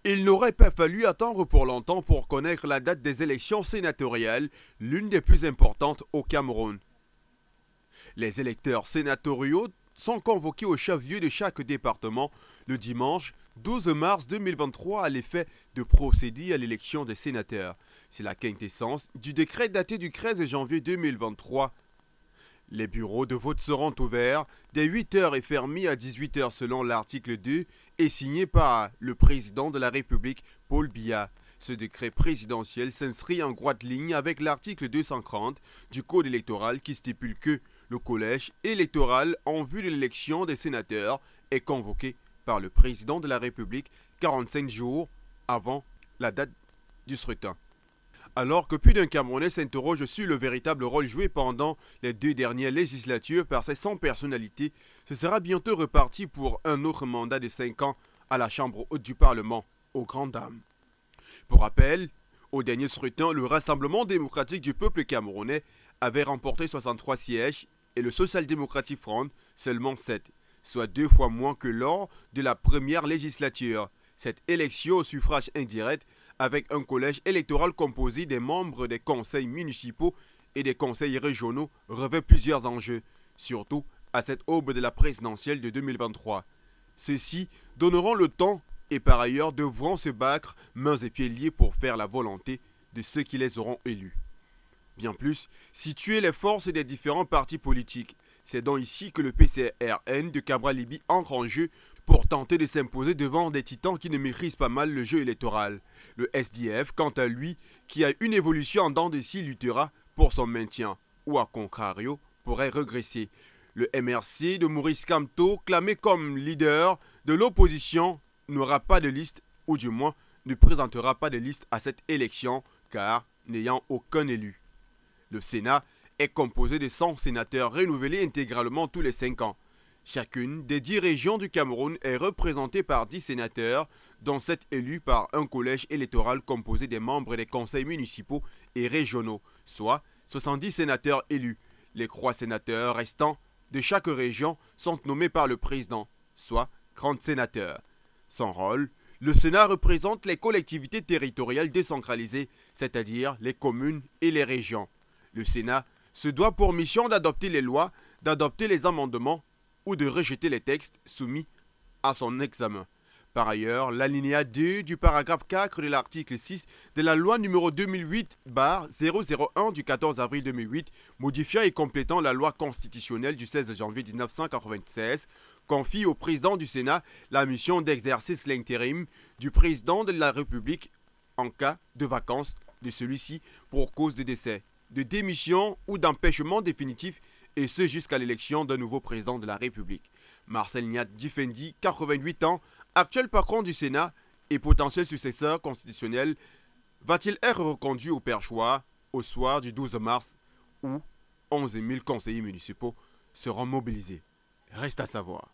Il n'aurait pas fallu attendre pour longtemps pour connaître la date des élections sénatoriales, l'une des plus importantes au Cameroun. Les électeurs sénatoriaux sont convoqués au chef-lieu de chaque département le dimanche 12 mars 2023 à l'effet de procéder à l'élection des sénateurs. C'est la quintessence du décret daté du 13 janvier 2023. Les bureaux de vote seront ouverts dès 8 h et fermés à 18 h selon l'article 2 et signé par le président de la République, Paul Biya. Ce décret présidentiel s'inscrit en droite ligne avec l'article 230 du Code électoral qui stipule que le collège électoral en vue de l'élection des sénateurs est convoqué par le président de la République 45 jours avant la date du scrutin. Alors que plus d'un Camerounais s'interroge sur le véritable rôle joué pendant les 2 dernières législatures par ces 100 personnalités, ce sera bientôt reparti pour un autre mandat de 5 ans à la Chambre haute du Parlement, aux grandes dames. Pour rappel, au dernier scrutin, le Rassemblement démocratique du peuple camerounais avait remporté 63 sièges et le Social Democratic Front seulement 7, soit 2 fois moins que lors de la première législature. Cette élection au suffrage indirect avec un collège électoral composé des membres des conseils municipaux et des conseils régionaux revêt plusieurs enjeux, surtout à cette aube de la présidentielle de 2023. Ceux-ci donneront le temps et par ailleurs devront se battre mains et pieds liés pour faire la volonté de ceux qui les auront élus. Bien plus, situer les forces des différents partis politiques. C'est donc ici que le PCRN de Cabral Liby entre en jeu pour tenter de s'imposer devant des titans qui ne maîtrisent pas mal le jeu électoral. Le SDF, quant à lui, qui a une évolution en dents de scie, luttera pour son maintien, ou à contrario, pourrait regresser. Le MRC de Maurice Kamto, clamé comme leader de l'opposition, n'aura pas de liste, ou du moins ne présentera pas de liste à cette élection, car n'ayant aucun élu. Le Sénat est composé de 100 sénateurs renouvelés intégralement tous les 5 ans. Chacune des 10 régions du Cameroun est représentée par 10 sénateurs, dont 7 élus par un collège électoral composé des membres des conseils municipaux et régionaux, soit 70 sénateurs élus. Les 3 sénateurs restants de chaque région sont nommés par le président, soit 30 sénateurs. Son rôle, le Sénat représente les collectivités territoriales décentralisées, c'est-à-dire les communes et les régions. Le Sénat se doit pour mission d'adopter les lois, d'adopter les amendements ou de rejeter les textes soumis à son examen. Par ailleurs, l'alinéa 2 du paragraphe 4 de l'article 6 de la loi numéro 2008-001 du 14 avril 2008, modifiant et complétant la loi constitutionnelle du 16 janvier 1996, confie au président du Sénat la mission d'exercice l'intérim du président de la République en cas de vacances de celui-ci pour cause de décès, de démission ou d'empêchement définitif, et ce jusqu'à l'élection d'un nouveau président de la République. Marcel Niat Difendi, 88 ans, actuel patron du Sénat et potentiel successeur constitutionnel, va-t-il être reconduit au perchoir au soir du 12 mars où 11 000 conseillers municipaux seront mobilisés? Reste à savoir.